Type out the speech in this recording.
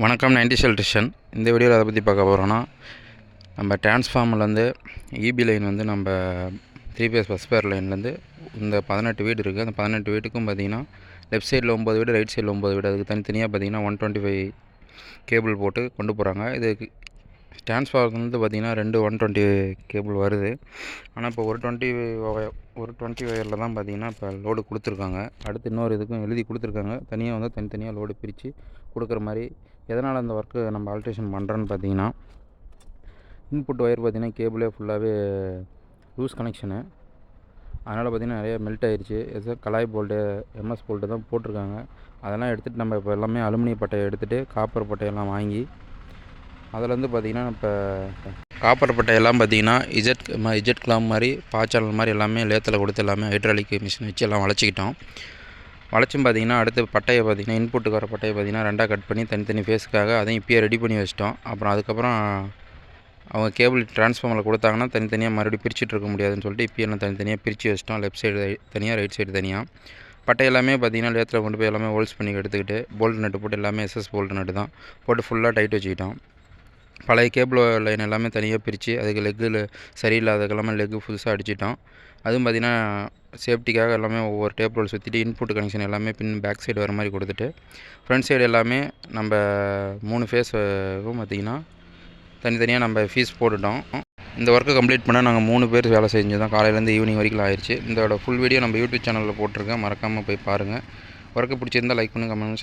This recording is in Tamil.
வணக்கம் 90s எலக்ட்ரிஷியன். இந்த வீடியோவில் அதை பற்றி பார்க்க போகிறோன்னா, நம்ம டிரான்ஸ்ஃபார்மர்லேருந்து இபி லைன் வந்து நம்ம 3 பேஸ் பஸ் பேர் லைன்லேருந்து இந்த 18 வீடு இருக்குது. அந்த 18 வீட்டுக்கும் பார்த்திங்கன்னா லெஃப்ட் சைடில் 9 வீடு, ரைட் சைடில் 9 வீடு, அதுக்கு தனித்தனியாக பார்த்திங்கன்னா 125 கேபிள் போட்டு கொண்டு போகிறாங்க. இதுக்கு டிரான்ஸ்ஃபார்மர்லேருந்து பார்த்திங்கன்னா 120 கேபிள் வருது. ஆனால் இப்போ ஒரு 20 வயரில் தான் பார்த்திங்கன்னா இப்போ லோடு கொடுத்துருக்காங்க. அடுத்து இன்னொரு இதுக்கும் எழுதி கொடுத்துருக்காங்க. தனியாக வந்து தனித்தனியாக லோடு பிரித்து கொடுக்குற மாதிரி. எதனால் அந்த ஒர்க்கு நம்ம ஆல்ட்ரேஷன் பண்ணுறோன்னு பார்த்தீங்கன்னா, இன்புட் ஒயர் பார்த்திங்கன்னா கேபிளே ஃபுல்லாகவே லூஸ் கனெக்ஷனு. அதனால் பார்த்திங்கன்னா நிறைய மெல்ட் ஆகிடுச்சு. கலாய் போல்ட்டு, எம்எஸ் போல்ட்டு தான் போட்டிருக்காங்க. அதெல்லாம் எடுத்துகிட்டு நம்ம இப்போ எல்லாமே அலுமினிய பட்டையை எடுத்துகிட்டு காப்பர் பட்டையெல்லாம் வாங்கி அதிலேருந்து பார்த்திங்கன்னா இப்போ காப்பர் பட்டையெல்லாம் பார்த்திங்கன்னா இஜெட் கிளாம் மாதிரி பாய்ச்சல் மாதிரி எல்லாமே லேத்தில் கொடுத்து எல்லாமே ஹைட்ராலிக் மிஷின் வச்சு எல்லாம் வளைச்சிக்கிட்டோம். வளைச்சும் பார்த்திங்கன்னா அடுத்து பட்டையை பார்த்திங்கன்னா இன்புட்டுக்கு வர பட்டையை பார்த்திங்கன்னா ரெண்டாக கட் பண்ணி தனித்தனி ஃபேஸுக்காக அதையும் இப்போயே ரெடி பண்ணி வச்சிட்டோம். அப்புறம் அதுக்கப்புறம் அவங்க கேபிள் டிரான்ஸ்ஃபார்மரில் கொடுத்தாங்கன்னா தனித்தனியாக மறுபடியும் பிரிச்சுட்டு இருக்க முடியாதுன்னு சொல்லிட்டு இப்போயே எல்லாம் தனித்தனியாக பிரித்து வச்சிட்டோம். லெஃப்ட் சைடு தனியாக, ரைட் சைடு தனியாக. பட்டை எல்லாமே பார்த்திங்கன்னா லேத்தில் கொண்டு போய் எல்லாமே ஹோல்ஸ் பண்ணி எடுத்துக்கிட்டு போல்ட் நட்டு போட்டு எல்லாமே எஸ்எஸ் போல்ட் நட்டு தான் போட்டு ஃபுல்லாக டைட் வச்சுக்கிட்டோம். பழைய கேபிள் லைன் எல்லாமே தனியாக பிரித்து அதுக்கு லெக்கில் சரியில்லாததுக்கெல்லாமே லெக்கு புதுசாக அடிச்சிட்டோம். அதுவும் பார்த்திங்கன்னா சேஃப்டிக்காக எல்லாமே ஒவ்வொரு டேப் ரோல் சுற்றிட்டு இன்புட் கனெக்ஷன் எல்லாமே பேக் சைடு வர மாதிரி கொடுத்துட்டு ஃப்ரண்ட் சைடு எல்லாமே நம்ம 3 ஃபேஸுக்கும் பார்த்திங்கன்னா தனித்தனியாக நம்ம ஃபீஸ் போட்டுட்டோம். இந்த ஒர்க்கை கம்ப்ளீட் பண்ணால் நாங்கள் 3 பேர் வேலை செஞ்சு தான் காலையிலேருந்து ஈவினிங் வரைக்கும் ஆயிடுச்சு. இதோட ஃபுல் வீடியோ நம்ம யூடியூப் சேனலில் போட்டிருக்கேன், மறக்காமல் போய் பாருங்கள். ஒர்க்கை பிடிச்சிருந்தால் லைக் பண்ணுங்கள், கமெண்ட்